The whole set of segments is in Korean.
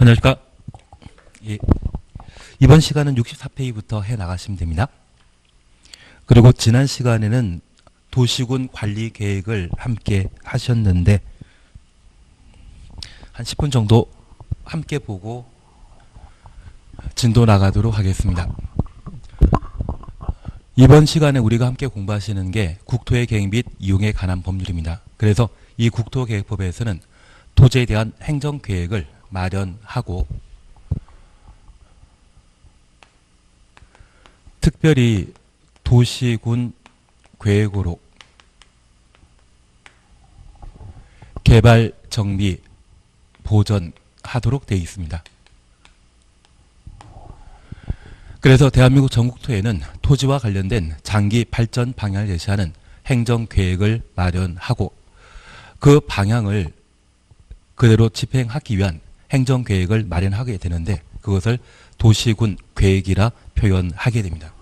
안녕하십니까. 예. 이번 시간은 64페이지부터 해 나가시면 됩니다. 그리고 지난 시간에는 도시군 관리 계획을 함께 하셨는데 한 10분 정도 함께 보고 진도 나가도록 하겠습니다. 이번 시간에 우리가 함께 공부하시는 게 국토의 계획 및 이용에 관한 법률입니다. 그래서 이 국토계획법에서는 토지에 대한 행정계획을 마련하고 특별히 도시군 계획으로 개발, 정비, 보전하도록 되어 있습니다. 그래서 대한민국 전국토에는 토지와 관련된 장기 발전 방향을 제시하는 행정계획을 마련하고 그 방향을 그대로 집행하기 위한 행정계획을 마련하게 되는데 그것을 도시군 계획이라 표현하게 됩니다.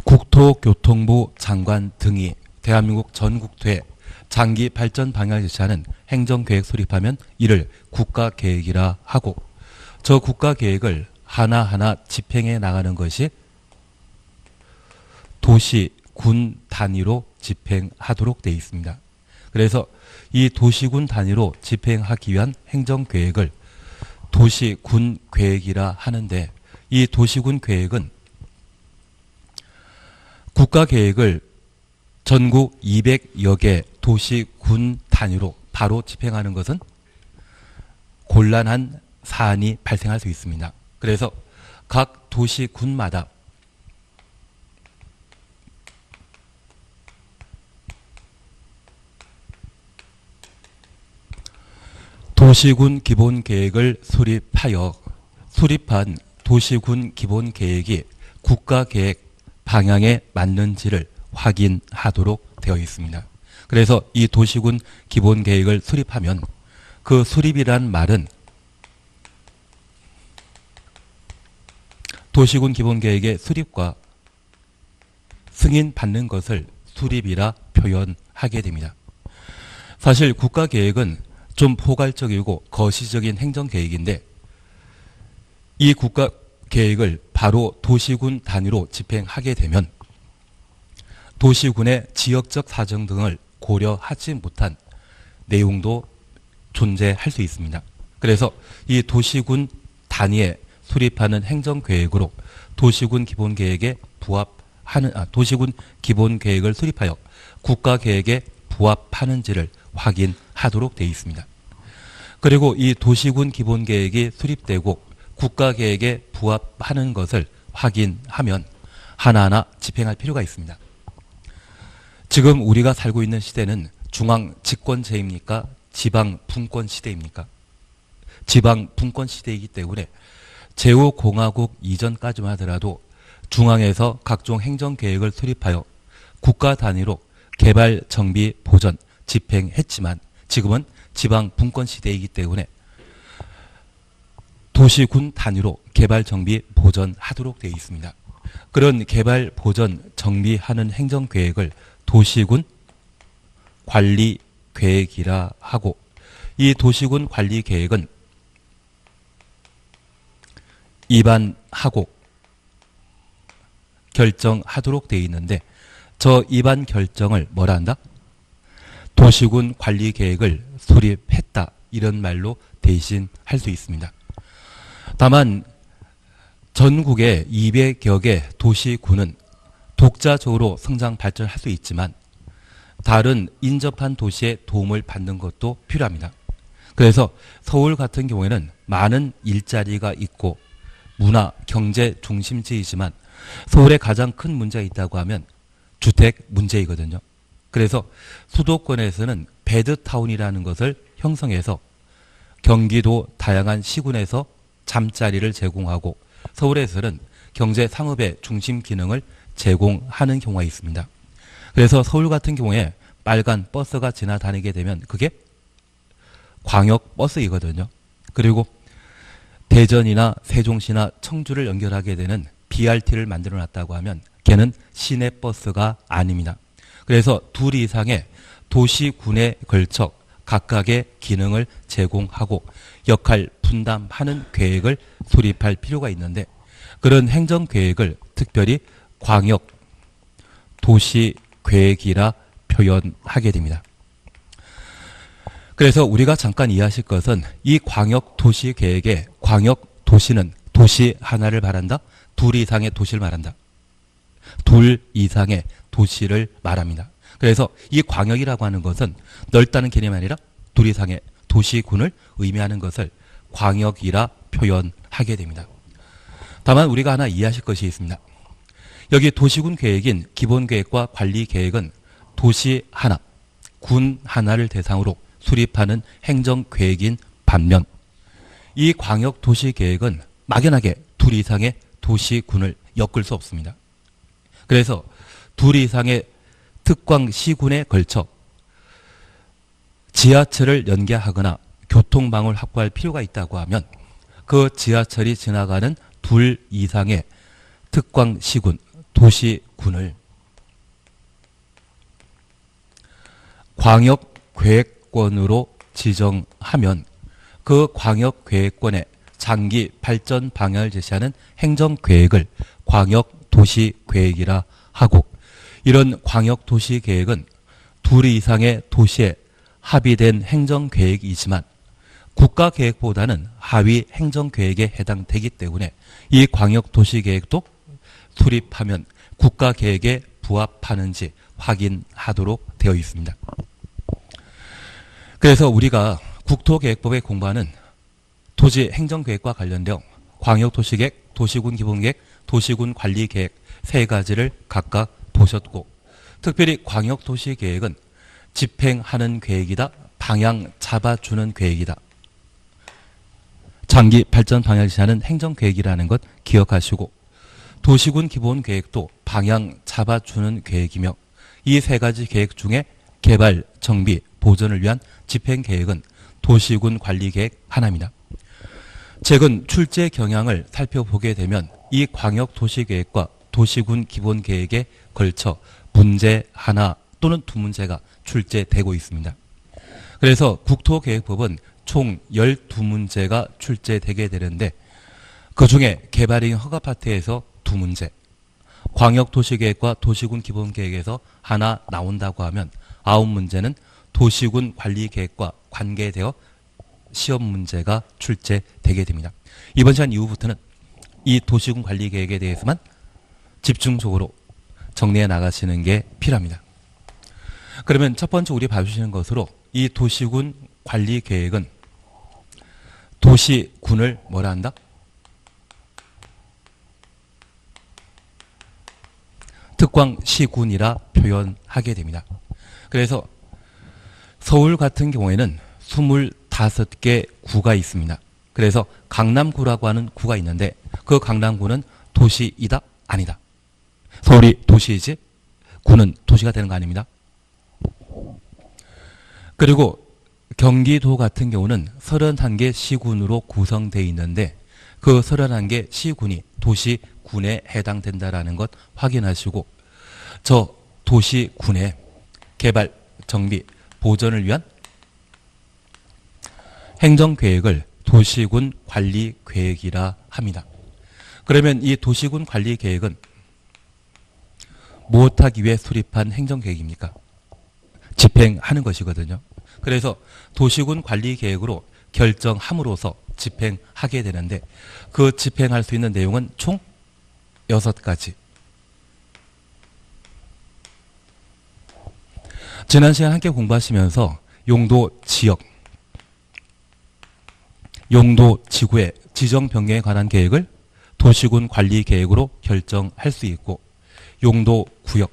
국토교통부 장관 등이 대한민국 전국토에 장기 발전 방향을 제시하는 행정계획 수립하면 이를 국가계획이라 하고 저 국가계획을 하나하나 집행해 나가는 것이 도시군 단위로 집행하도록 되어 있습니다. 그래서 이 도시군 단위로 집행하기 위한 행정계획을 도시군 계획이라 하는데 이 도시군 계획은 국가계획을 전국 200여 개 도시군 단위로 바로 집행하는 것은 곤란한 사안이 발생할 수 있습니다. 그래서 각 도시군마다 도시군 기본계획을 수립하여 수립한 도시군 기본계획이 국가계획 방향에 맞는지를 확인하도록 되어 있습니다. 그래서 이 도시군 기본계획을 수립하면 그 수립이란 말은 도시군 기본계획의 수립과 승인받는 것을 수립이라 표현하게 됩니다. 사실 국가계획은 좀 포괄적이고 거시적인 행정계획인데 이 국가계획을 바로 도시군 단위로 집행하게 되면 도시군의 지역적 사정 등을 고려하지 못한 내용도 존재할 수 있습니다. 그래서 이 도시군 단위에 수립하는 행정계획으로 도시군 기본계획에 부합하는 도시군 기본계획을 수립하여 국가계획에 부합하는지를 확인하도록 되어 있습니다. 그리고 이 도시군 기본계획이 수립되고 국가계획에 부합하는 것을 확인하면 하나하나 집행할 필요가 있습니다. 지금 우리가 살고 있는 시대는 중앙 집권제입니까? 지방 분권 시대입니까? 지방 분권 시대이기 때문에 제5공화국 이전까지만 하더라도 중앙에서 각종 행정계획을 수립하여 국가 단위로 개발, 정비, 보전, 집행했지만 지금은 지방 분권 시대이기 때문에 도시군 단위로 개발, 정비, 보전하도록 되어 있습니다. 그런 개발, 보전, 정비하는 행정계획을 도시군 관리계획이라 하고 이 도시군 관리계획은 입안하고 결정하도록 되어 있는데 저 입안 결정을 뭐라 한다? 도시군 관리계획을 수립했다 이런 말로 대신할 수 있습니다. 다만 전국의 200여 개 도시군은 독자적으로 성장 발전할 수 있지만 다른 인접한 도시의 도움을 받는 것도 필요합니다. 그래서 서울 같은 경우에는 많은 일자리가 있고 문화, 경제 중심지이지만 서울에 가장 큰 문제가 있다고 하면 주택 문제이거든요. 그래서 수도권에서는 배드타운이라는 것을 형성해서 경기도 다양한 시군에서 잠자리를 제공하고 서울에서는 경제 상업의 중심 기능을 제공하는 경우가 있습니다. 그래서 서울 같은 경우에 빨간 버스가 지나다니게 되면 그게 광역버스이거든요. 그리고 대전이나 세종시나 청주를 연결하게 되는 BRT를 만들어 놨다고 하면 걔는 시내버스가 아닙니다. 그래서 둘 이상의 도시군에 걸쳐 각각의 기능을 제공하고 역할 분담하는 계획을 수립할 필요가 있는데 그런 행정계획을 특별히 광역 도시계획이라 표현하게 됩니다. 그래서 우리가 잠깐 이해하실 것은 이 광역 도시계획의 광역 도시는 도시 하나를 말한다. 둘 이상의 도시를 말한다. 둘 이상의 도시를 말합니다. 그래서 이 광역이라고 하는 것은 넓다는 개념이 아니라 둘 이상의 도시군을 의미하는 것을 광역이라 표현하게 됩니다. 다만 우리가 하나 이해하실 것이 있습니다. 여기 도시군 계획인 기본계획과 관리계획은 도시 하나, 군 하나를 대상으로 수립하는 행정계획인 반면 이 광역도시계획은 막연하게 둘 이상의 도시군을 엮을 수 없습니다. 그래서 둘 이상의 특광시군에 걸쳐 지하철을 연계하거나 교통망을 확보할 필요가 있다고 하면 그 지하철이 지나가는 둘 이상의 특광시군, 도시군을 광역계획권으로 지정하면 그 광역계획권의 장기 발전 방향을 제시하는 행정계획을 광역도시계획이라 하고 이런 광역도시계획은 둘 이상의 도시에 합의된 행정계획이지만 국가계획보다는 하위 행정계획에 해당되기 때문에 이 광역도시계획도 수립하면 국가계획에 부합하는지 확인하도록 되어 있습니다. 그래서 우리가 국토계획법에 공부하는 토지 행정계획과 관련되어 광역도시계획, 도시군 기본계획, 도시군 관리계획 세 가지를 각각 보셨고 특별히 광역도시계획은 집행하는 계획이다. 방향 잡아주는 계획이다. 장기 발전 방향을 제시하는 행정계획이라는 것 기억하시고 도시군 기본계획도 방향 잡아주는 계획이며 이 세 가지 계획 중에 개발, 정비, 보존을 위한 집행계획은 도시군 관리계획 하나입니다. 최근 출제 경향을 살펴보게 되면 이 광역도시계획과 도시군 기본계획에 걸쳐 문제 하나 또는 두 문제가 출제되고 있습니다. 그래서 국토계획법은 총 12문제가 출제되게 되는데 그중에 개발인 허가 파트에서 2문제, 광역도시계획과 도시군 기본계획에서 하나 나온다고 하면 9문제는 도시군 관리계획과 관계되어 시험 문제가 출제되게 됩니다. 이번 시간 이후부터는 이 도시군 관리계획에 대해서만 집중적으로 정리해 나가시는 게 필요합니다. 그러면 첫 번째 우리 봐주시는 것으로 이 도시군 관리계획은 도시군을 뭐라 한다? 특광시군이라 표현하게 됩니다. 그래서 서울 같은 경우에는 25개 구가 있습니다. 그래서 강남구라고 하는 구가 있는데 그 강남구는 도시이다? 아니다. 서울이 도시이지 구는 도시가 되는 거 아닙니다. 그리고 경기도 같은 경우는 31개 시군으로 구성되어 있는데 그 31개 시군이 도시군에 해당된다라는 것 확인하시고 저 도시군의 개발, 정비, 보존을 위한 행정계획을 도시군 관리계획이라 합니다. 그러면 이 도시군 관리계획은 무엇하기 위해 수립한 행정계획입니까? 집행하는 것이거든요. 그래서 도시군 관리계획으로 결정함으로써 집행하게 되는데 그 집행할 수 있는 내용은 총 6가지. 지난 시간 함께 공부하시면서 용도 지역, 용도 지구의 지정 변경에 관한 계획을 도시군 관리 계획으로 결정할 수 있고 용도 구역,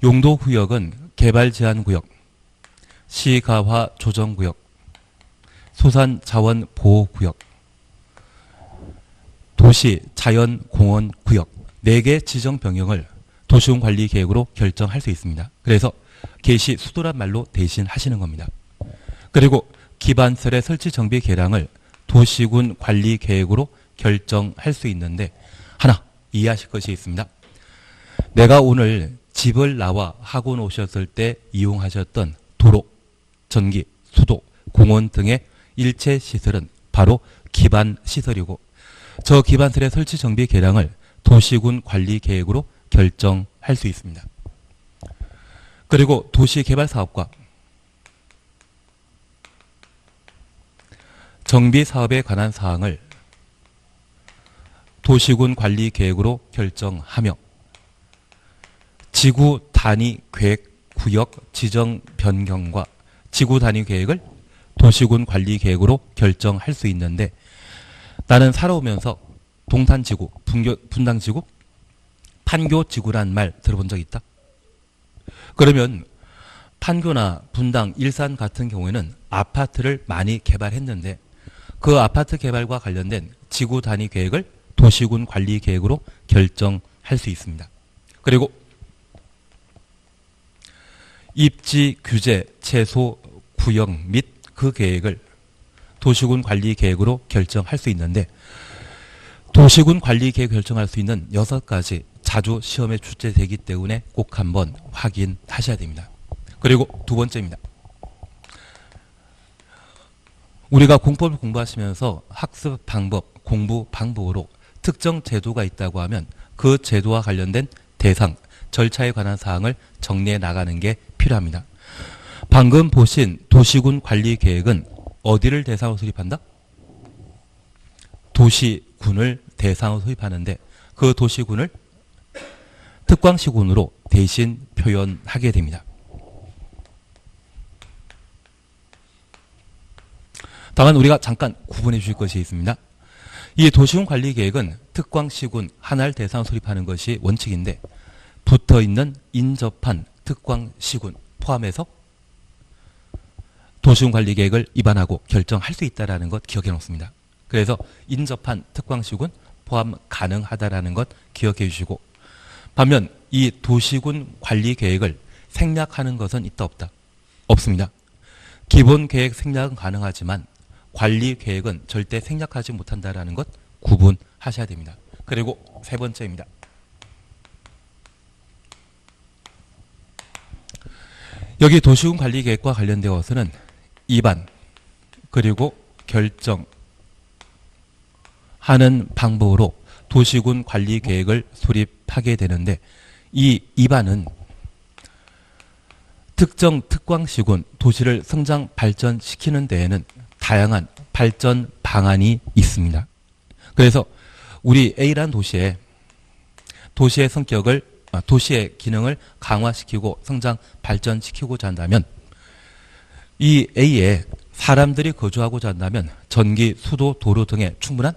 용도 구역은 개발 제한 구역, 시가화 조정 구역, 수산 자원 보호 구역, 도시 자연 공원 구역 4개 지정 변경을 도시군 관리 계획으로 결정할 수 있습니다. 그래서 개시 수도란 말로 대신 하시는 겁니다. 그리고 기반설의 설치 정비 계량을 도시군 관리 계획으로 결정할 수 있는데 하나 이해하실 것이 있습니다. 내가 오늘 집을 나와 학원 오셨을 때 이용하셨던 도로, 전기, 수도, 공원 등의 일체 시설은 바로 기반 시설이고 저 기반설의 설치 정비 계량을 도시군 관리 계획으로 결정할 수 있습니다. 그리고 도시개발 사업과 정비 사업에 관한 사항을 도시군 관리 계획으로 결정하며 지구 단위 계획 구역 지정 변경과 지구 단위 계획을 도시군 관리 계획으로 결정할 수 있는데 나는 살아오면서 동탄지구, 분당지구, 판교지구란 말 들어본 적 있다? 그러면 판교나 분당, 일산 같은 경우에는 아파트를 많이 개발했는데 그 아파트 개발과 관련된 지구 단위 계획을 도시군 관리 계획으로 결정할 수 있습니다. 그리고 입지 규제, 최소 구역 및 그 계획을 도시군 관리 계획으로 결정할 수 있는데 도시군 관리 계획 결정할 수 있는 6가지 자주 시험에 출제되기 때문에 꼭 한번 확인하셔야 됩니다. 그리고 두 번째입니다. 우리가 공법을 공부하시면서 학습 방법, 공부 방법으로 특정 제도가 있다고 하면 그 제도와 관련된 대상, 절차에 관한 사항을 정리해 나가는 게 필요합니다. 방금 보신 도시군 관리 계획은 어디를 대상으로 수립한다? 도시군을 대상으로 수립하는데 그 도시군을 특광시군으로 대신 표현하게 됩니다. 다만 우리가 잠깐 구분해 주실 것이 있습니다. 이 도시군 관리 계획은 특광시군 하나를 대상으로 수립하는 것이 원칙인데 붙어있는 인접한 특광시군 포함해서 도시군 관리 계획을 입안하고 결정할 수 있다는 것 기억해 놓습니다. 그래서 인접한 특광시군 포함 가능하다라는 것 기억해 주시고 반면 이 도시군 관리 계획을 생략하는 것은 있다 없다? 없습니다. 기본 계획 생략은 가능하지만 관리 계획은 절대 생략하지 못한다라는 것 구분하셔야 됩니다. 그리고 세 번째입니다. 여기 도시군 관리 계획과 관련되어서는 입안 그리고 결정하는 방법으로 도시군 관리 계획을 수립하게 되는데 이 입안은 특정 특광시군 도시를 성장 발전시키는 데에는 다양한 발전 방안이 있습니다. 그래서 우리 A라는 도시의 성격을 도시의 기능을 강화시키고 성장 발전시키고자 한다면 이 A에 사람들이 거주하고자 한다면 전기, 수도, 도로 등의 충분한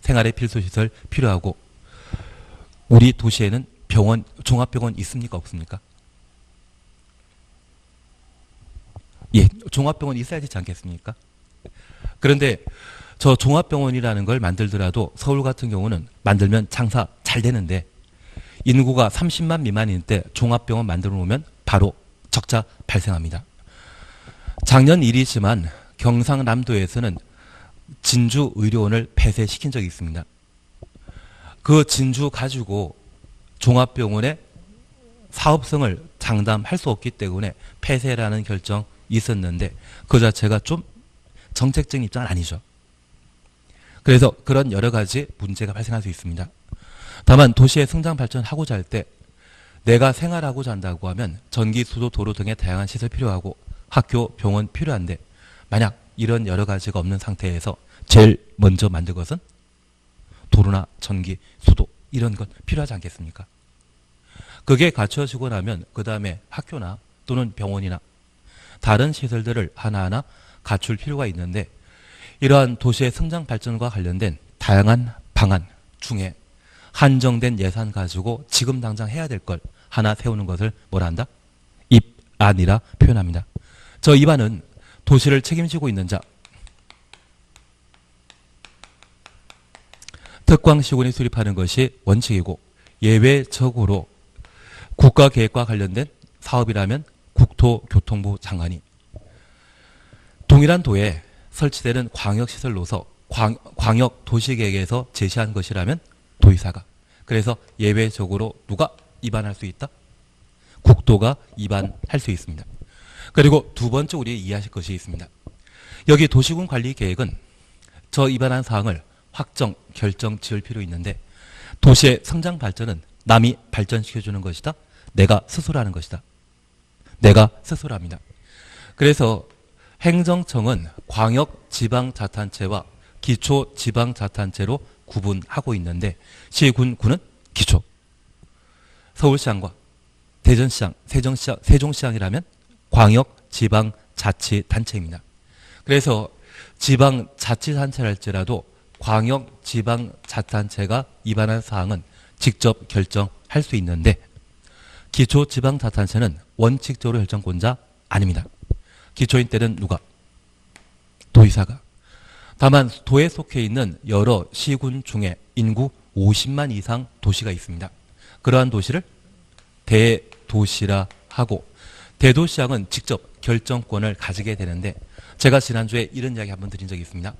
생활의 필수시설 필요하고 우리 도시에는 병원, 종합병원 있습니까? 없습니까? 예, 종합병원 있어야 되지 않겠습니까? 그런데 저 종합병원이라는 걸 만들더라도 서울 같은 경우는 만들면 장사 잘 되는데 인구가 30만 미만일 때 종합병원 만들어 놓으면 바로 적자 발생합니다. 작년 일이지만 경상남도에서는 진주의료원을 폐쇄시킨 적이 있습니다. 그 진주 가지고 종합병원의 사업성을 장담할 수 없기 때문에 폐쇄라는 결정이 있었는데 그 자체가 좀 정책적인 입장은 아니죠. 그래서 그런 여러 가지 문제가 발생할 수 있습니다. 다만 도시의 성장 발전하고자 할 때 내가 생활하고자 한다고 하면 전기, 수도, 도로 등의 다양한 시설 필요하고 학교, 병원 필요한데 만약 이런 여러 가지가 없는 상태에서 제일 먼저 만들 것은 도로나 전기, 수도 이런 것 필요하지 않겠습니까? 그게 갖춰지고 나면 그 다음에 학교나 또는 병원이나 다른 시설들을 하나하나 갖출 필요가 있는데 이러한 도시의 성장 발전과 관련된 다양한 방안 중에 한정된 예산 가지고 지금 당장 해야 될 걸 하나 세우는 것을 뭐라 한다? 입안이라 표현합니다. 저 입안은 도시를 책임지고 있는 자, 특광시군이 수립하는 것이 원칙이고 예외적으로 국가계획과 관련된 사업이라면 국토교통부 장관이 동일한 도에 설치되는 광역시설로서 광역도시계획에서 제시한 것이라면 도의사가 그래서 예외적으로 누가 입안할 수 있다? 국도가 입안할 수 있습니다. 그리고 두 번째 우리 이해하실 것이 있습니다. 여기 도시군 관리 계획은 저 위반한 사항을 확정, 결정, 지을 필요 있는데 도시의 성장 발전은 남이 발전시켜주는 것이다. 내가 스스로 하는 것이다. 내가 스스로 합니다. 그래서 행정청은 광역지방자치단체와 기초지방자치단체로 구분하고 있는데 시군, 구는 기초. 서울시장과 대전시장, 세종시장이라면 광역지방자치단체입니다. 그래서 지방자치단체랄지라도 광역지방자치단체가 위반한 사항은 직접 결정할 수 있는데 기초지방자치단체는 원칙적으로 결정권자 아닙니다. 기초인 때는 누가? 도의사가. 다만 도에 속해 있는 여러 시군 중에 인구 50만 이상 도시가 있습니다. 그러한 도시를 대도시라 하고 대도시장은 직접 결정권을 가지게 되는데 제가 지난주에 이런 이야기 한번 드린 적이 있습니다.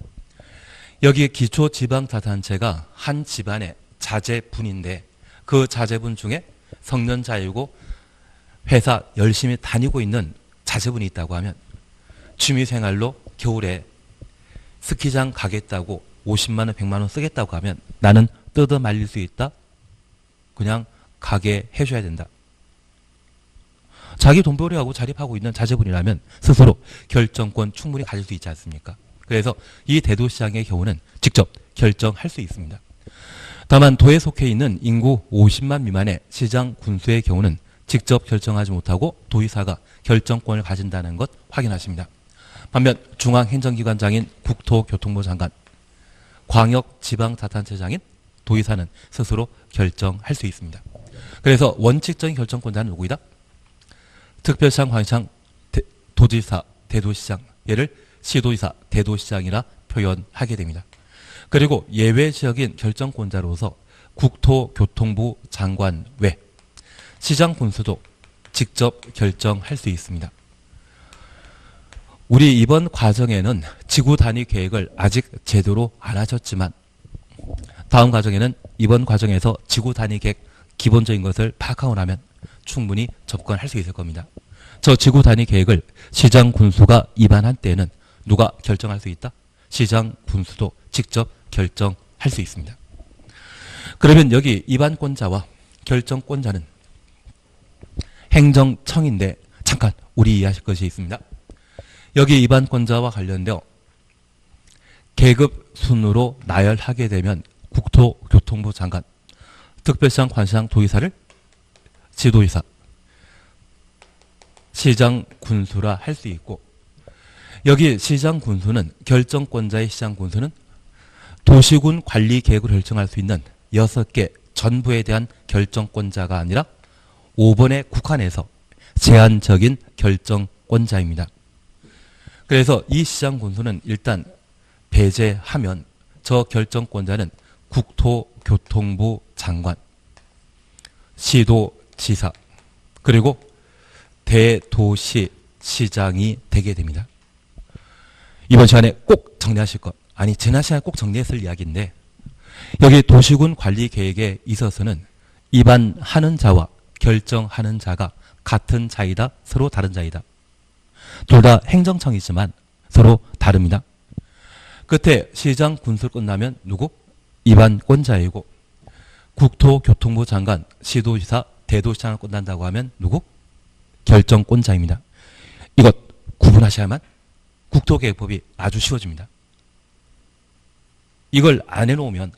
여기 기초지방자치단체가 한 집안의 자제분인데 그 자제분 중에 성년자이고 회사 열심히 다니고 있는 자제분이 있다고 하면 취미생활로 겨울에 스키장 가겠다고 50만 원, 100만 원 쓰겠다고 하면 나는 뜯어 말릴 수 있다? 그냥 가게 해줘야 된다. 자기 돈벌이하고 자립하고 있는 자제분이라면 스스로 결정권 충분히 가질 수 있지 않습니까? 그래서 이 대도시장의 경우는 직접 결정할 수 있습니다. 다만 도에 속해 있는 인구 50만 미만의 시장, 군수의 경우는 직접 결정하지 못하고 도의사가 결정권을 가진다는 것 확인하십니다. 반면 중앙행정기관장인 국토교통부 장관, 광역지방자치단체장인 도의사는 스스로 결정할 수 있습니다. 그래서 원칙적인 결정권자는 누구이다? 특별시장, 광역시장, 도지사, 대도시장, 얘를 시도지사, 대도시장이라 표현하게 됩니다. 그리고 예외지역인 결정권자로서 국토교통부 장관 외 시장, 군수도 직접 결정할 수 있습니다. 우리 이번 과정에는 지구 단위 계획을 아직 제대로 안 하셨지만 다음 과정에는 이번 과정에서 지구 단위 계획 기본적인 것을 파악하고 나면 충분히 접근할 수 있을 겁니다. 저 지구 단위 계획을 시장, 군수가 위반한 때에는 누가 결정할 수 있다? 시장, 군수도 직접 결정할 수 있습니다. 그러면 여기 위반권자와 결정권자는 행정청인데 잠깐 우리 이해하실 것이 있습니다. 여기 위반권자와 관련되어 계급 순으로 나열하게 되면 국토교통부 장관, 특별시장, 관시장, 도의사를 지도의사, 시장, 군수라 할 수 있고 여기 시장, 군수는 결정권자의 시장, 군수는 도시군 관리 계획을 결정할 수 있는 6개 전부에 대한 결정권자가 아니라 5번의 국한에서 제한적인 결정권자입니다. 그래서 이 시장, 군수는 일단 배제하면 저 결정권자는 국토교통부 장관, 시도지사, 그리고 대도시시장이 되게 됩니다. 이번 시간에 꼭 정리하실 것, 아니 지난 시간에 꼭 정리했을 이야기인데 여기 도시군 관리 계획에 있어서는 위반하는 자와 결정하는 자가 같은 자이다, 서로 다른 자이다. 둘 다 행정청이지만 서로 다릅니다. 끝에 시장, 군수 끝나면 누구? 위반권자이고 국토교통부 장관, 시도지사, 대도시장을 끝난다고 하면 누구? 결정권자입니다. 이것 구분하셔야만 국토계획법이 아주 쉬워집니다. 이걸 안 해놓으면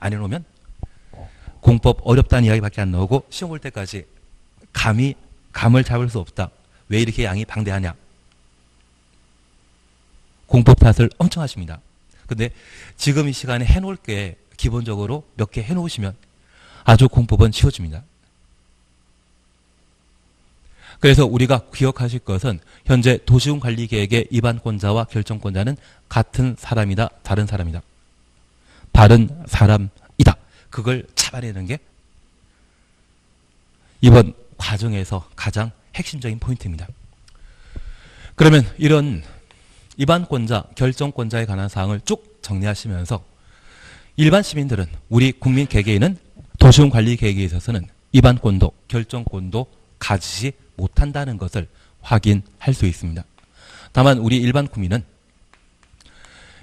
공법 어렵다는 이야기밖에 안 나오고 시험 볼 때까지 감을 잡을 수 없다. 왜 이렇게 양이 방대하냐. 공법 탓을 엄청 하십니다. 근데 지금 이 시간에 해놓을 게 기본적으로 몇 개 해놓으시면 아주 공법은 쉬워집니다. 그래서 우리가 기억하실 것은 현재 도시군 관리 계획의 위반권자와 결정권자는 같은 사람이다, 다른 사람이다. 다른 사람이다. 그걸 잡아내는 게 이번 과정에서 가장 핵심적인 포인트입니다. 그러면 이런 위반권자, 결정권자에 관한 사항을 쭉 정리하시면서 일반 시민들은 우리 국민 개개인은 도시군 관리 계획에 있어서는 위반권도 결정권도 가지지 못한다는 것을 확인할 수 있습니다. 다만 우리 일반 국민은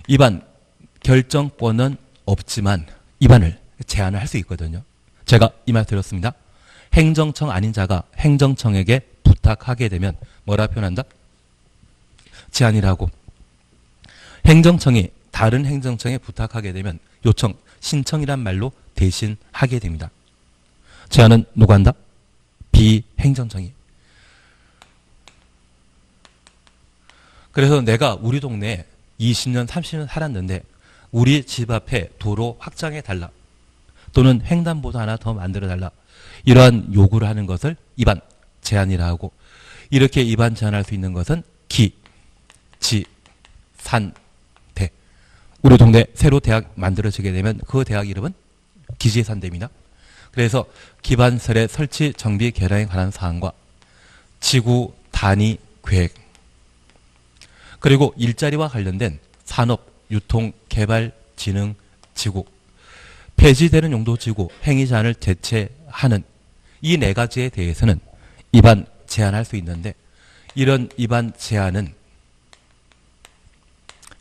입안 결정권은 없지만 입안을 제한을 할 수 있거든요. 제가 이 말 드렸습니다. 행정청 아닌 자가 행정청에게 부탁하게 되면 뭐라 표현한다? 제한이라고. 행정청이 다른 행정청에 부탁하게 되면 요청, 신청이란 말로 대신 하게 됩니다. 제한은 누가 한다? 비행정청이. 그래서 내가 우리 동네에 20년, 30년 살았는데 우리 집 앞에 도로 확장해 달라. 또는 횡단보도 하나 더 만들어 달라. 이러한 요구를 하는 것을 입안 제한이라 하고, 이렇게 입안 제한할 수 있는 것은 기, 지, 산, 대. 우리 동네 새로 대학 만들어지게 되면 그 대학 이름은 기지산대입니다. 그래서 기반설의 설치, 정비, 개량에 관한 사항과 지구 단위 계획, 그리고 일자리와 관련된 산업, 유통, 개발, 진흥, 지구, 폐지되는 용도 지구, 행위 제한을 대체하는 이 네 가지에 대해서는 입안 제한할 수 있는데, 이런 입안 제한은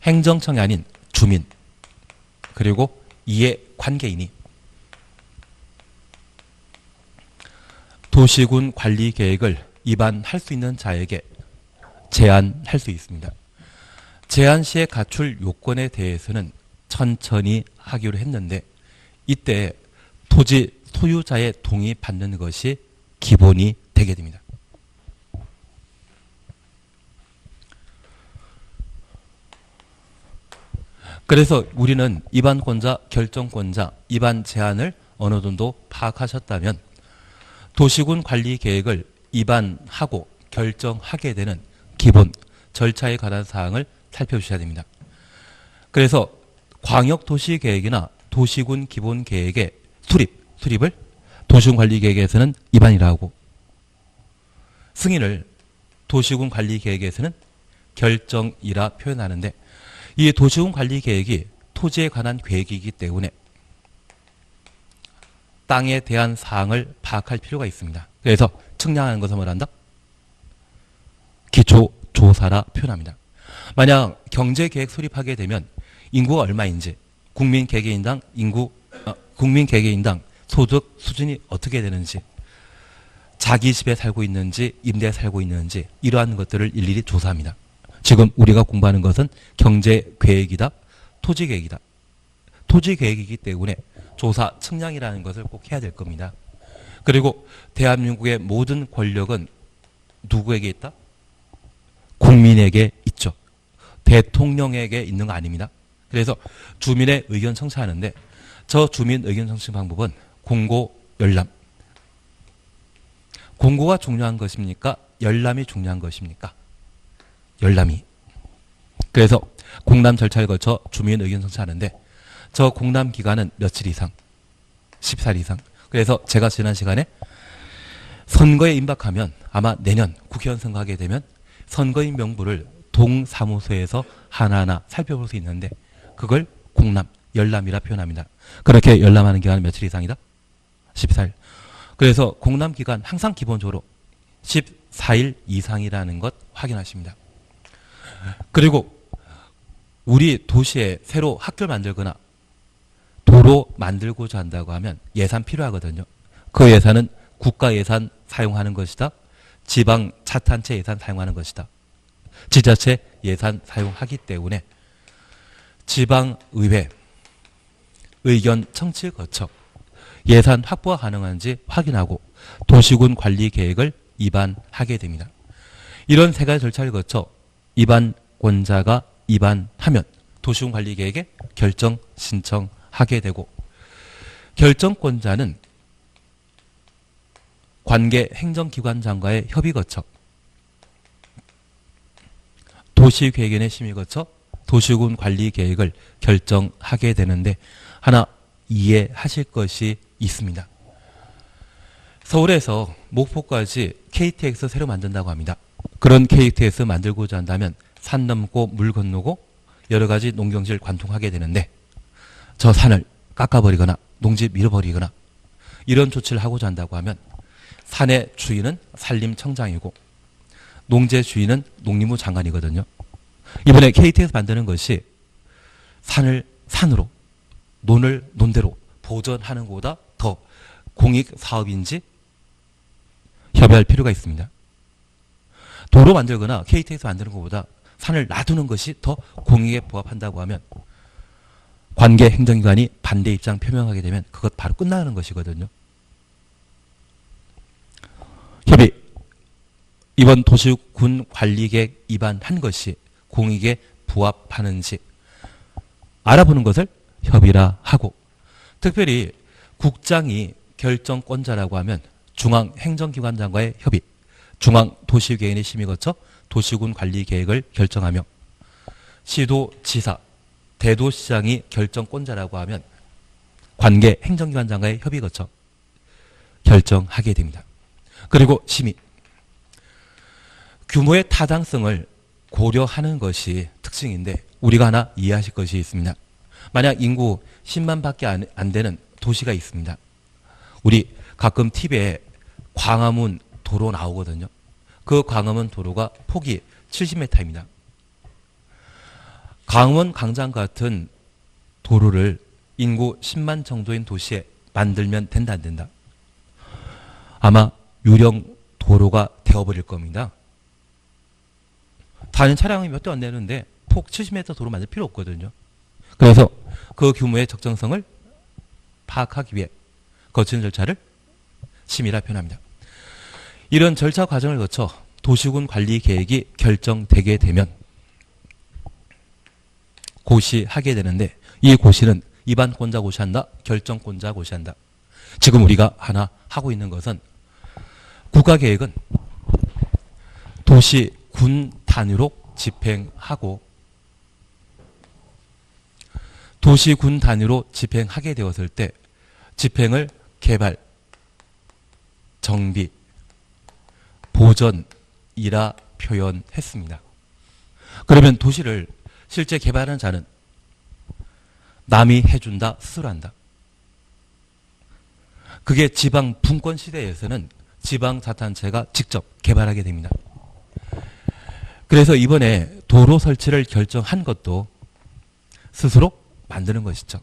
행정청이 아닌 주민, 그리고 이해 관계인이 도시군 관리 계획을 입안할 수 있는 자에게 제한할 수 있습니다. 제한 시에 갖출 요건에 대해서는 천천히 하기로 했는데, 이때 토지 소유자의 동의 받는 것이 기본이 되게 됩니다. 그래서 우리는 입안권자, 결정권자, 입안 제한을 어느 정도 파악하셨다면 도시군 관리 계획을 입안하고 결정하게 되는 기본 절차에 관한 사항을 살펴주셔야 됩니다. 그래서 광역도시계획이나 도시군 기본계획의 수립을 도시군 관리계획에서는 입안이라 하고, 승인을 도시군 관리계획에서는 결정이라 표현하는데, 이 도시군 관리계획이 토지에 관한 계획이기 때문에 땅에 대한 사항을 파악할 필요가 있습니다. 그래서 측량하는 것을 뭐란다? 기초조사라 표현합니다. 만약 경제계획 수립하게 되면 인구가 얼마인지, 국민개개인당 소득 수준이 어떻게 되는지, 자기 집에 살고 있는지 임대에 살고 있는지, 이러한 것들을 일일이 조사합니다. 지금 우리가 공부하는 것은 경제계획이다, 토지계획이다. 토지계획이기 때문에 조사, 측량이라는 것을 꼭 해야 될 겁니다. 그리고 대한민국의 모든 권력은 누구에게 있다? 국민에게 있죠. 대통령에게 있는 거 아닙니다. 그래서 주민의 의견 청취하는데, 저 주민 의견 청취 방법은 공고, 열람. 공고가 중요한 것입니까? 열람이 중요한 것입니까? 열람이. 그래서 공람 절차를 거쳐 주민 의견 청취하는데, 저 공람 기간은 며칠 이상? 10살 이상. 그래서 제가 지난 시간에 선거에 임박하면 아마 내년 국회의원 선거하게 되면 선거인 명부를 동사무소에서 하나하나 살펴볼 수 있는데, 그걸 공람, 열람이라 표현합니다. 그렇게 열람하는 기간은 며칠 이상이다? 14일. 그래서 공람 기간 항상 기본적으로 14일 이상이라는 것 확인하십니다. 그리고 우리 도시에 새로 학교를 만들거나 도로 만들고자 한다고 하면 예산 필요하거든요. 그 예산은 국가 예산 사용하는 것이다, 지방 차탄체 예산 사용하는 것이다, 지자체 예산 사용하기 때문에 지방의회 의견 청취를 거쳐 예산 확보가 가능한지 확인하고 도시군 관리 계획을 입안하게 됩니다. 이런 세 가지 절차를 거쳐 입안권자가 입안하면 도시군 관리 계획에 결정 신청하게 되고, 결정권자는 관계 행정기관장과의 협의 거쳐 도시계획위원회 심의 거쳐 도시군 관리 계획을 결정하게 되는데, 하나 이해하실 것이 있습니다. 서울에서 목포까지 KTX 새로 만든다고 합니다. 그런 KTX 만들고자 한다면 산 넘고 물 건너고 여러 가지 농경지를 관통하게 되는데, 저 산을 깎아버리거나 농지 밀어버리거나 이런 조치를 하고자 한다고 하면 산의 주인은 산림청장이고 농지 주인은 농림부 장관이거든요. 이번에 KT에서 만드는 것이 산을 산으로, 논을 논대로 보전하는 것보다 더 공익 사업인지 협의할 필요가 있습니다. 도로 만들거나 KT에서 만드는 것보다 산을 놔두는 것이 더 공익에 부합한다고 하면 관계 행정기관이 반대 입장 표명하게 되면 그것 바로 끝나는 것이거든요. 협의. 이번 도시군 관리계획 위반한 것이 공익에 부합하는지 알아보는 것을 협의라 하고, 특별히 국장이 결정권자라고 하면 중앙행정기관장과의 협의, 중앙도시계획의 심의 거쳐 도시군 관리계획을 결정하며, 시도지사, 대도시장이 결정권자라고 하면 관계 행정기관장과의 협의 거쳐 결정하게 됩니다. 그리고 심의. 규모의 타당성을 고려하는 것이 특징인데 우리가 하나 이해하실 것이 있습니다. 만약 인구 10만 밖에 안 되는 도시가 있습니다. 우리 가끔 TV에 광화문 도로 나오거든요. 그 광화문 도로가 폭이 70m입니다. 강원 광장 같은 도로를 인구 10만 정도인 도시에 만들면 된다 안 된다? 아마 유령 도로가 되어버릴 겁니다. 다니는 차량이 몇 대 안 되는데 폭 70m 도로 만들 필요 없거든요. 그래서 그 규모의 적정성을 파악하기 위해 거치는 절차를 심의라 표현합니다. 이런 절차 과정을 거쳐 도시군 관리 계획이 결정되게 되면 고시하게 되는데, 이 고시는 입안권자 고시한다, 결정권자 고시한다. 지금 우리가 하나 하고 있는 것은 국가계획은 도시군 단위로 집행하고, 도시군 단위로 집행하게 되었을 때 집행을 개발, 정비, 보전이라 표현했습니다. 그러면 도시를 실제 개발하는 자는 남이 해준다, 스스로 한다. 그게 지방 분권 시대에서는 지방자치단체가 직접 개발하게 됩니다. 그래서 이번에 도로 설치를 결정한 것도 스스로 만드는 것이죠.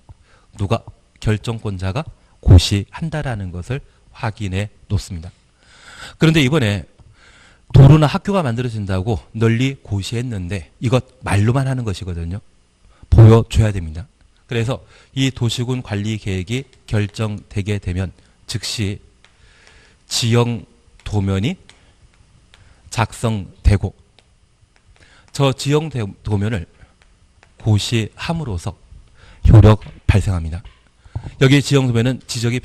누가? 결정권자가 고시한다라는 것을 확인해 놓습니다. 그런데 이번에 도로나 학교가 만들어진다고 널리 고시했는데 이것 말로만 하는 것이거든요. 보여줘야 됩니다. 그래서 이 도시군 관리 계획이 결정되게 되면 즉시 지형 도면이 작성되고, 저 지형 도면을 고시함으로써 효력 발생합니다. 여기 지형 도면은 지적이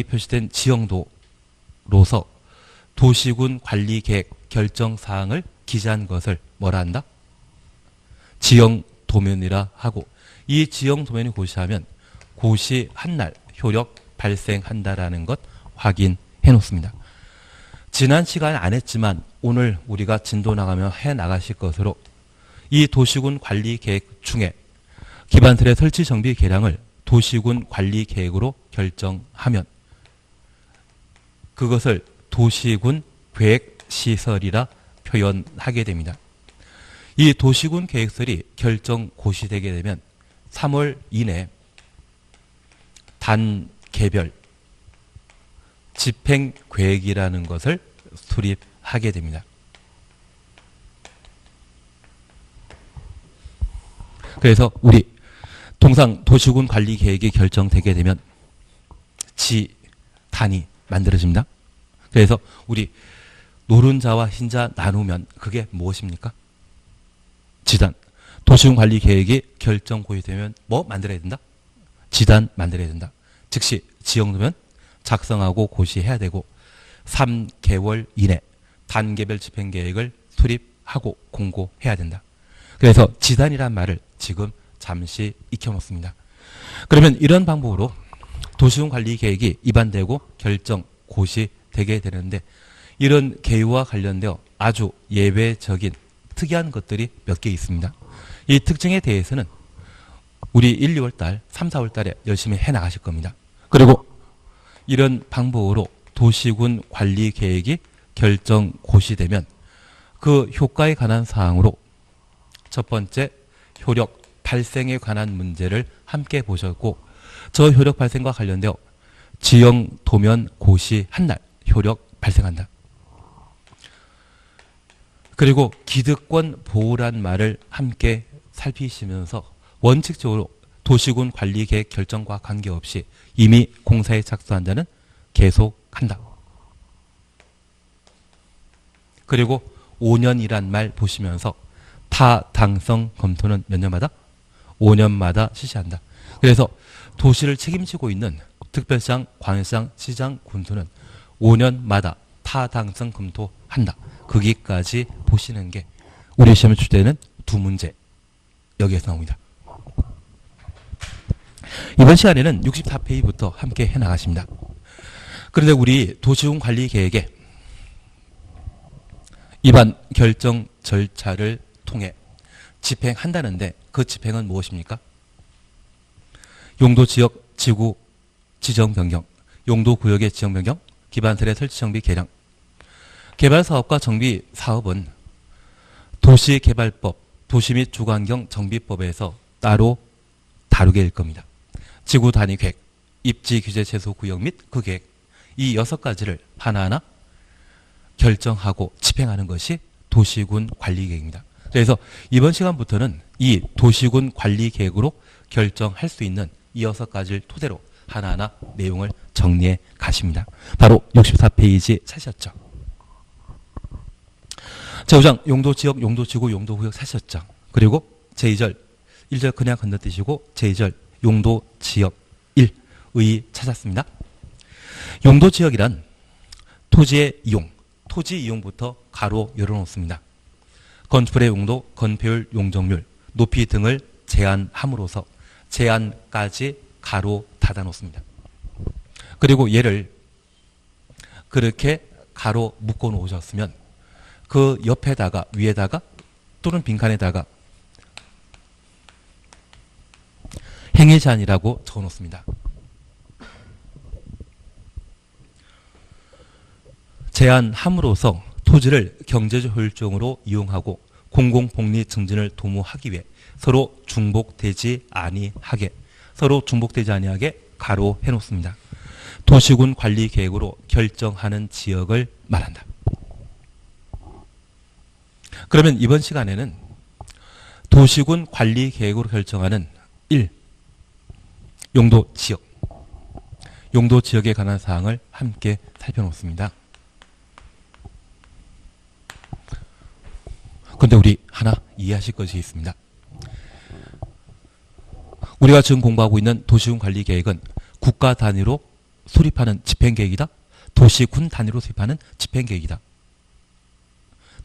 표시된 지형도로서 도시군 관리 계획 결정 사항을 기재한 것을 뭐라 한다? 지형 도면이라 하고, 이 지형 도면이 고시하면 고시한 날 효력 발생한다라는 것 확인해 놓습니다. 지난 시간에 안 했지만 오늘 우리가 진도 나가며 해 나가실 것으로, 이 도시군 관리 계획 중에 기반틀의 설치 정비 계량을 도시군 관리 계획으로 결정하면 그것을 도시군 계획 시설이라 표현하게 됩니다. 이 도시군 계획설이 결정 고시되게 되면 3월 이내 단계별 집행 계획이라는 것을 수립하게 됩니다. 그래서 우리 통상 도시군 관리 계획이 결정되게 되면 지단이 만들어집니다. 그래서 우리 노른자와 흰자 나누면 그게 무엇입니까? 지단. 도시군 관리 계획이 결정 고시되면 뭐 만들어야 된다? 지단 만들어야 된다. 즉시 지형도면 작성하고 고시해야 되고 3개월 이내 단계별 집행 계획을 수립하고 공고해야 된다. 그래서 지단이란 말을 지금 잠시 익혀놓습니다. 그러면 이런 방법으로 도시군 관리 계획이 위반되고 결정 고시되게 되는데, 이런 계획과 관련되어 아주 예외적인 특이한 것들이 몇 개 있습니다. 이 특징에 대해서는 우리 1, 2월 달, 3, 4월 달에 열심히 해 나가실 겁니다. 그리고 이런 방법으로 도시군 관리 계획이 결정 고시되면 그 효과에 관한 사항으로 첫 번째 효력 발생에 관한 문제를 함께 보셨고 저 효력 발생과 관련되어 지형, 도면, 고시, 한날 효력 발생한다. 그리고 기득권 보호란 말을 함께 살피시면서 원칙적으로 도시군 관리계획 결정과 관계없이 이미 공사에 착수한 자는 계속한다. 그리고 5년이란 말 보시면서 타당성 검토는 몇 년마다? 5년마다 실시한다. 그래서 도시를 책임지고 있는 특별시장, 광역시장, 시장, 군수는 5년마다 타당성 검토한다. 거기까지 보시는 게 우리 시험에 출제되는 두 문제 여기에서 나옵니다. 이번 시간에는 64페이지부터 함께 해나가십니다. 그런데 우리 도시군 관리 계획에 입안 결정 절차를 통해 집행한다는데 그 집행은 무엇입니까? 용도지역 지구 지정 변경, 용도구역의 지정 변경, 기반설의 설치 정비 개량. 개발사업과 정비사업은 도시개발법, 도시 및 주거환경 정비법에서 따로 다루게 될 겁니다. 지구 단위 계획, 입지 규제 최소 구역 및 그 계획, 이 6가지를 하나하나 결정하고 집행하는 것이 도시군 관리계획입니다. 그래서 이번 시간부터는 이 도시군 관리계획으로 결정할 수 있는 이 6가지를 토대로 하나하나 내용을 정리해 가십니다. 바로 64페이지 찾으셨죠? 제5장 용도지역, 용도지구, 용도구역 찾으셨죠? 그리고 제2절 1절 그냥 건너뛰시고 제2절 용도지역 1의 찾았습니다. 용도지역이란 토지의 이용, 토지 이용부터 가로 열어놓습니다. 건축물의 용도, 건폐율, 용적률, 높이 등을 제한함으로써 제한까지 가로 닫아놓습니다. 그리고 얘를 그렇게 가로 묶어 놓으셨으면 그 옆에다가 위에다가 또는 빈칸에다가 행위 제한이라고 적어놓습니다. 제한함으로써 토지를 경제적 효율적으로 이용하고 공공복리 증진을 도모하기 위해 서로 중복되지 아니하게 가로 해놓습니다. 도시군 관리 계획으로 결정하는 지역을 말한다. 그러면 이번 시간에는 도시군 관리 계획으로 결정하는 1. 용도 지역. 용도 지역에 관한 사항을 함께 살펴놓습니다. 그런데 우리 하나 이해하실 것이 있습니다. 우리가 지금 공부하고 있는 도시군 관리 계획은 국가 단위로 수립하는 집행 계획이다. 도시군 단위로 수립하는 집행 계획이다.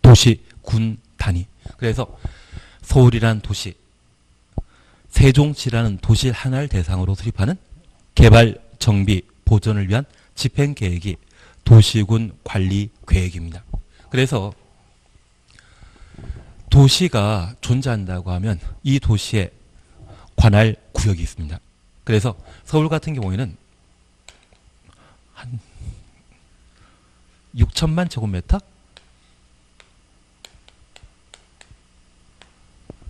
도시군 단위. 그래서 서울이라는 도시, 세종시라는 도시 하나를 대상으로 수립하는 개발, 정비, 보존을 위한 집행 계획이 도시군 관리 계획입니다. 그래서 도시가 존재한다고 하면 이 도시에 관할 구역이 있습니다. 그래서 서울 같은 경우에는 한 6천만 제곱미터?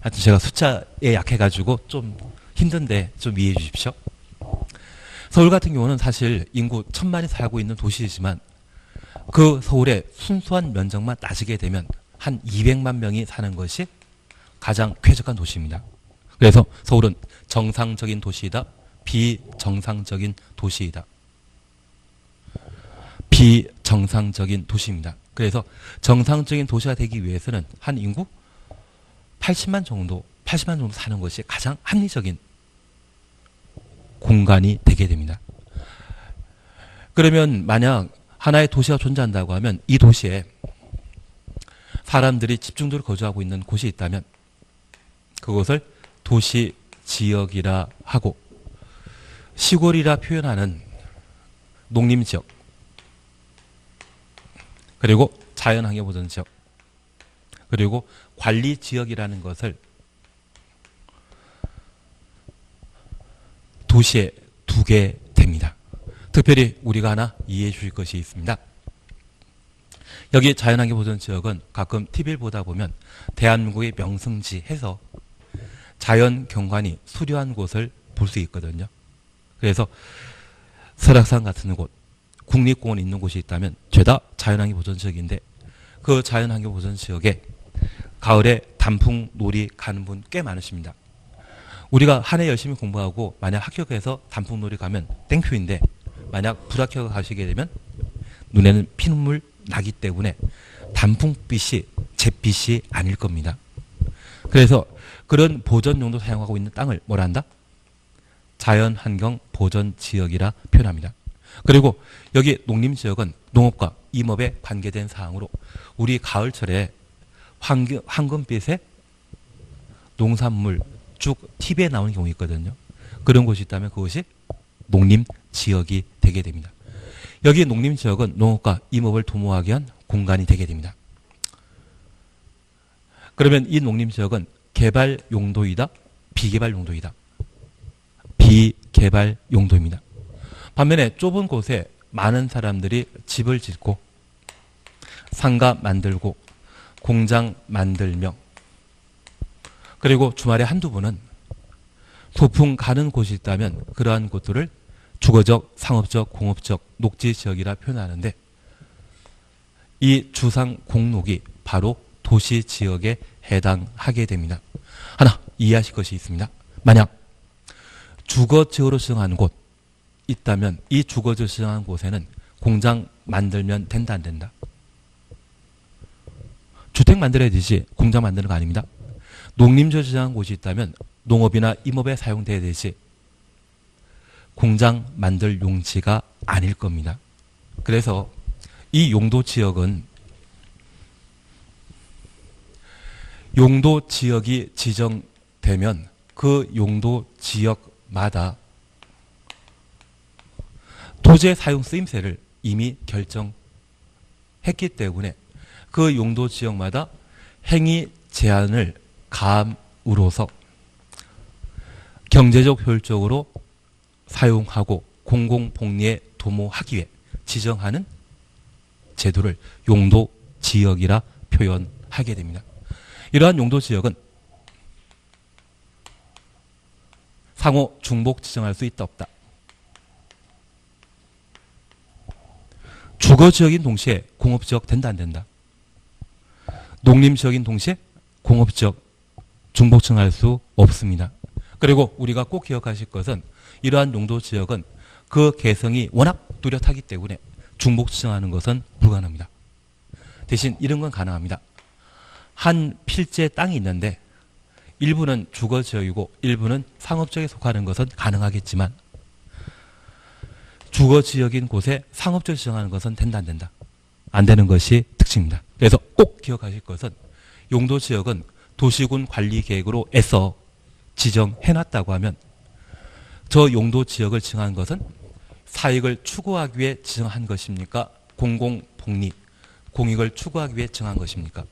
하여튼 제가 숫자에 약해가지고 좀 힘든데 좀 이해해 주십시오. 서울 같은 경우는 사실 인구 1,000만이 살고 있는 도시이지만 그 서울의 순수한 면적만 따지게 되면 한 200만 명이 사는 것이 가장 쾌적한 도시입니다. 그래서 서울은 정상적인 도시이다. 비정상적인 도시이다. 비정상적인 도시입니다. 그래서 정상적인 도시가 되기 위해서는 한 인구 80만 정도 사는 것이 가장 합리적인 공간이 되게 됩니다. 그러면 만약 하나의 도시가 존재한다고 하면 이 도시에 사람들이 집중적으로 거주하고 있는 곳이 있다면 그것을 도시 지역이라 하고 시골이라 표현하는 농림지역 그리고 자연환경보전지역 그리고 관리지역이라는 것을 도시에 두게 됩니다. 특별히 우리가 하나 이해해 주실 것이 있습니다. 여기 자연환경보전지역은 가끔 TV를 보다 보면 대한민국의 명승지 해서 자연경관이 수려한 곳을 볼 수 있거든요. 그래서 설악산 같은 곳, 국립공원 있는 곳이 있다면 죄다 자연환경보전지역인데 그 자연환경보전지역에 가을에 단풍놀이 가는 분 꽤 많으십니다. 우리가 한 해 열심히 공부하고 만약 합격해서 단풍놀이 가면 땡큐인데 만약 불합격 가시게 되면 눈에는 피눈물 나기 때문에 단풍빛이 잿빛이 아닐 겁니다. 그래서 그런 보전용도 사용하고 있는 땅을 뭐라 한다? 자연환경 보전지역이라 표현합니다. 그리고 여기 농림지역은 농업과 임업에 관계된 사항으로 우리 가을철에 황금빛의 농산물 쭉 TV에 나오는 경우 있거든요. 그런 곳이 있다면 그것이 농림지역이 되게 됩니다. 여기 농림지역은 농업과 임업을 도모하기 위한 공간이 되게 됩니다. 그러면 이 농림지역은 개발 용도이다? 비개발 용도이다? 비개발 용도입니다. 반면에 좁은 곳에 많은 사람들이 집을 짓고 상가 만들고 공장 만들며 그리고 주말에 한두 번은 소풍 가는 곳이 있다면 그러한 곳들을 주거적, 상업적, 공업적, 녹지지역이라 표현하는데 이 주상 공록이 바로 도시지역에 해당하게 됩니다. 하나 이해하실 것이 있습니다. 만약 주거지역으로 지정하는 곳 있다면 이 주거지역으로 지정하는 곳에는 공장 만들면 된다 안 된다? 주택 만들어야 되지 공장 만드는 거 아닙니다. 농림지역으로 지정한 곳이 있다면 농업이나 임업에 사용돼야 되지 공장 만들 용지가 아닐 겁니다. 그래서 이 용도지역은 용도지역이 지정되면 그 용도지역마다 토지의 사용 쓰임새를 이미 결정했기 때문에 그 용도지역마다 행위 제한을 가함으로써 경제적 효율적으로 사용하고 공공복리에 도모하기 위해 지정하는 제도를 용도지역이라 표현하게 됩니다. 이러한 용도지역은 상호 중복 지정할 수 있다 없다. 주거지역인 동시에 공업지역 된다 안 된다. 농림지역인 동시에 공업지역 중복 지정할 수 없습니다. 그리고 우리가 꼭 기억하실 것은 이러한 용도지역은 그 개성이 워낙 뚜렷하기 때문에 중복 지정하는 것은 불가능합니다. 대신 이런 건 가능합니다. 한 필지의 땅이 있는데 일부는 주거지역이고 일부는 상업지역에 속하는 것은 가능하겠지만 주거지역인 곳에 상업지역을 지정하는 것은 된다 안 된다? 안 되는 것이 특징입니다. 그래서 꼭 기억하실 것은 용도지역은 도시군 관리계획으로 애써 지정해놨다고 하면 저 용도지역을 지정한 것은 사익을 추구하기 위해 지정한 것입니까? 공공복리, 공익을 추구하기 위해 지정한 것입니까?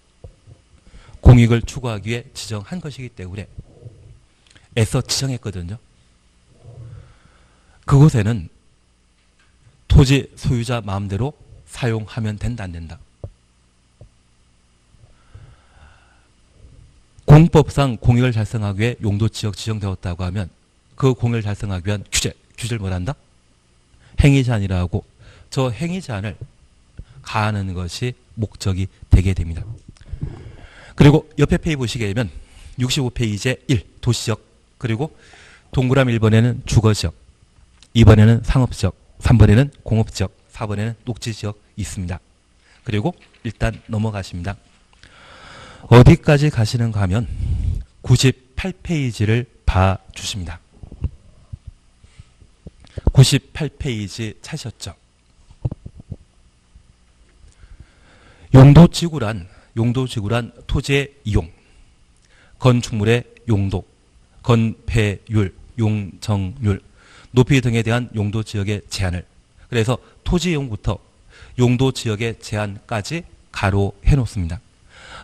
공익을 추구하기 위해 지정한 것이기 때문에 애써 지정했거든요. 그곳에는 토지 소유자 마음대로 사용하면 된다 안 된다? 공법상 공익을 달성하기 위해 용도지역 지정되었다고 하면 그 공익을 달성하기 위한 규제를 뭐란다? 행위제한이라 하고 저 행위제한을 가하는 것이 목적이 되게 됩니다. 그리고 옆에 페이지 보시게 되면 65페이지에 1 도시지역 그리고 동그라미 1번에는 주거지역 2번에는 상업지역 3번에는 공업지역 4번에는 녹지지역 있습니다. 그리고 일단 넘어가십니다. 어디까지 가시는가 하면 98페이지를 봐주십니다. 98페이지 찾으셨죠? 용도지구란 토지의 이용, 건축물의 용도, 건폐율, 용적률, 높이 등에 대한 용도지역의 제한을 그래서 토지 이용부터 용도지역의 제한까지 가로해 놓습니다.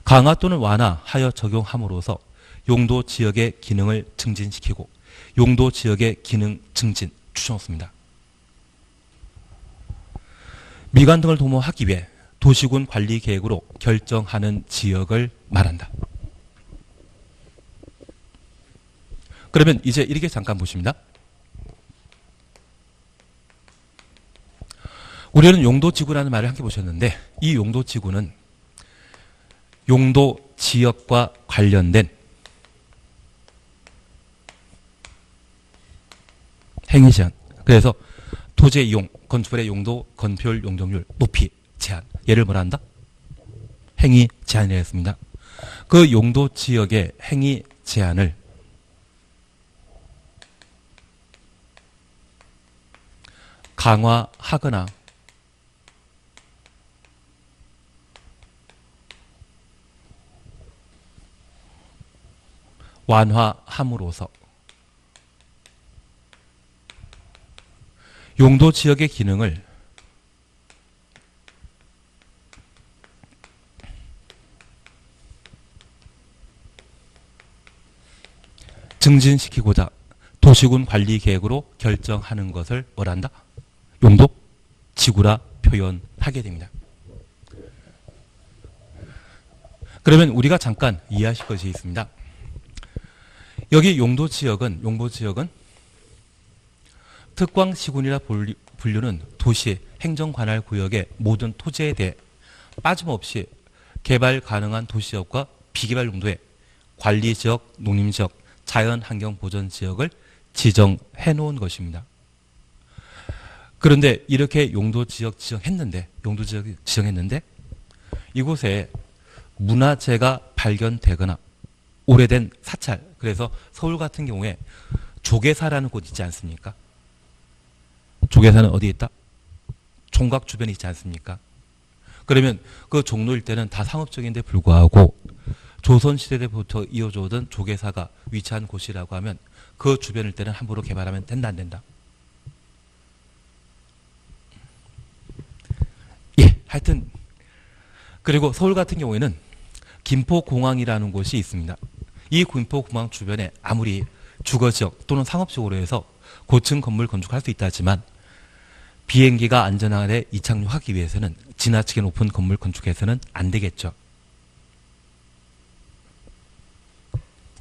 강화 또는 완화하여 적용함으로써 용도지역의 기능을 증진시키고 용도지역의 기능 증진 추천했습니다. 미관 등을 도모하기 위해 도시군 관리 계획으로 결정하는 지역을 말한다. 그러면 이제 이렇게 잠깐 보십니다. 우리는 용도지구라는 말을 함께 보셨는데 이 용도지구는 용도 지역과 관련된 행위 제한. 그래서 토지의 이용, 건축물의 용도, 건폐율, 용적률, 높이 제한. 얘를 뭐라 한다? 행위 제한이라 했습니다. 그 용도 지역의 행위 제한을 강화하거나 완화함으로써 용도 지역의 기능을 증진시키고자 도시군 관리 계획으로 결정하는 것을 뭐라 한다? 용도 지구라 표현하게 됩니다. 그러면 우리가 잠깐 이해하실 것이 있습니다. 여기 용도 지역은 특광시군이라 분류는 도시 행정관할 구역의 모든 토지에 대해 빠짐없이 개발 가능한 도시지역과 비개발 용도의 관리지역, 농림지역, 자연환경보전지역을 지정해 놓은 것입니다. 그런데 이렇게 용도지역 지정했는데 이곳에 문화재가 발견되거나 오래된 사찰, 그래서 서울 같은 경우에 조계사라는 곳 있지 않습니까? 조계사는 어디에 있다? 총각 주변에 있지 않습니까? 그러면 그 종로 일대는 다 상업적인데 불구하고 조선시대 때부터 이어져 오던 조계사가 위치한 곳이라고 하면 그 주변 일대는 함부로 개발하면 된다 안 된다? 예, 하여튼 그리고 서울 같은 경우에는 김포공항이라는 곳이 있습니다. 이 김포공항 주변에 아무리 주거지역 또는 상업지역으로 해서 고층 건물 건축할 수 있다 하지만 비행기가 안전하게 이착륙하기 위해서는 지나치게 높은 건물 건축해서는 안 되겠죠.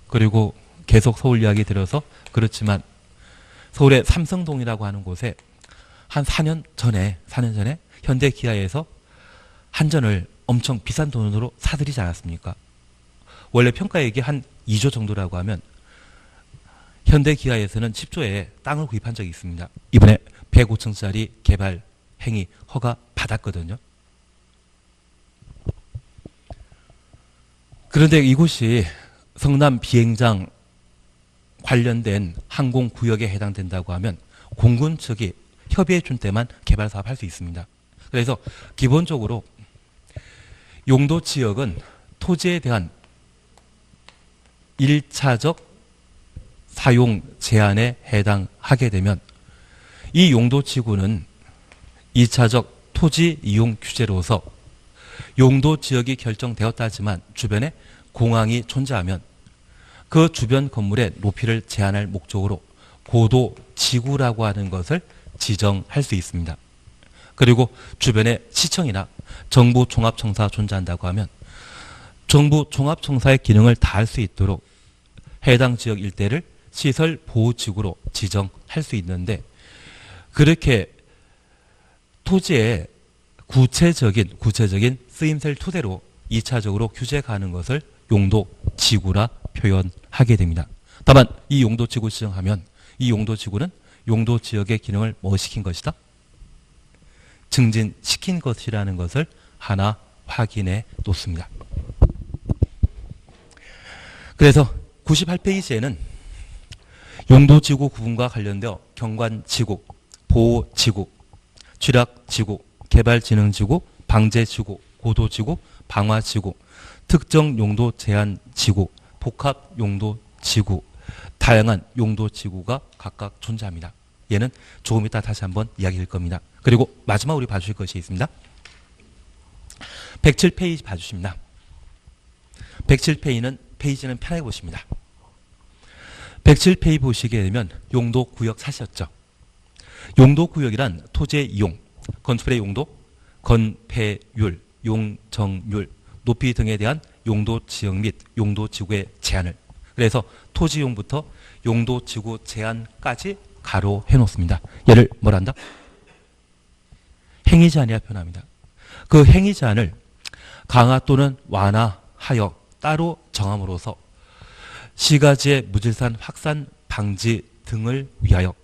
그리고 계속 서울 이야기 들어서 그렇지만 서울의 삼성동이라고 하는 곳에 한 4년 전에 현대기아에서 한전을 엄청 비싼 돈으로 사들이지 않았습니까? 원래 평가액이 한 2조 정도라고 하면 현대기아에서는 10조에 땅을 구입한 적이 있습니다. 이번에 105층짜리 개발 행위 허가 받았거든요. 그런데 이곳이 성남 비행장 관련된 항공구역에 해당된다고 하면 공군 측이 협의해 준 때만 개발 사업할 수 있습니다. 그래서 기본적으로 용도 지역은 토지에 대한 1차적 사용 제한에 해당하게 되면 이 용도 지구는 2차적 토지 이용 규제로서 용도 지역이 결정되었다지만 주변에 공항이 존재하면 그 주변 건물의 높이를 제한할 목적으로 고도 지구라고 하는 것을 지정할 수 있습니다. 그리고 주변에 시청이나 정부 종합청사가 존재한다고 하면 정부 종합청사의 기능을 다할 수 있도록 해당 지역 일대를 시설 보호지구로 지정할 수 있는데 그렇게 토지의 구체적인 쓰임새를 토대로 2차적으로 규제가하는 것을 용도지구라 표현하게 됩니다. 다만 이 용도지구 지정하면 이 용도지구는 용도지역의 기능을 뭐 시킨 것이다? 증진시킨 것이라는 것을 하나 확인해 놓습니다. 그래서 98페이지에는 용도지구 구분과 관련되어 경관지구, 보호지구, 취락지구, 개발진흥지구, 방제지구, 고도지구, 방화지구, 특정용도 제한지구, 복합용도지구, 다양한 용도지구가 각각 존재합니다. 얘는 조금 이따 다시 한번 이야기할 겁니다. 그리고 마지막 우리 봐주실 것이 있습니다. 107페이지 봐주십니다. 107페이지는 편하게 보십니다. 107페이지 보시게 되면 용도구역 사시였죠. 용도구역이란 토지의 이용, 건축물의 용도, 건폐율, 용적률, 높이 등에 대한 용도 지역 및 용도 지구의 제한을, 그래서 토지용부터 용도 지구 제한까지 가로해 놓습니다. 얘를 뭐란다? 행위 제한이라 표현합니다. 그 행위 제한을 강화 또는 완화하여 따로 정함으로써 시가지의 무질산 확산 방지 등을 위하여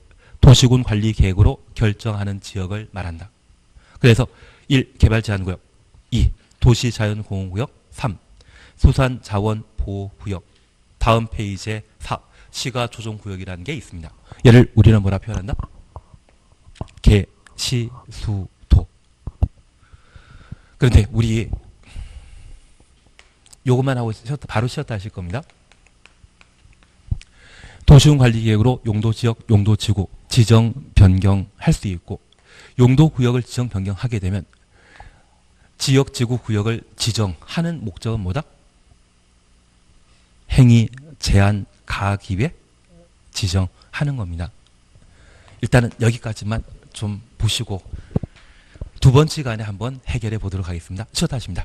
도시군 관리 계획으로 결정하는 지역을 말한다. 그래서 1. 개발 제한 구역, 2. 도시 자연 공원 구역, 3. 수산 자원 보호 구역. 다음 페이지에 4. 시가 조정 구역이라는 게 있습니다. 얘를 우리는 뭐라 표현한다? 개시수도. 그런데 우리 요것만 하고 바로 쉬었다 하실 겁니다. 도시군 관리 계획으로 용도 지역, 용도 지구 지정 변경할 수 있고, 용도 구역을 지정 변경하게 되면 지역 지구 구역을 지정하는 목적은 뭐다? 행위 제한 가하기 위해 지정하는 겁니다. 일단은 여기까지만 좀 보시고 두 번째 시간에 한번 해결해 보도록 하겠습니다. 쉬었다 하십니다.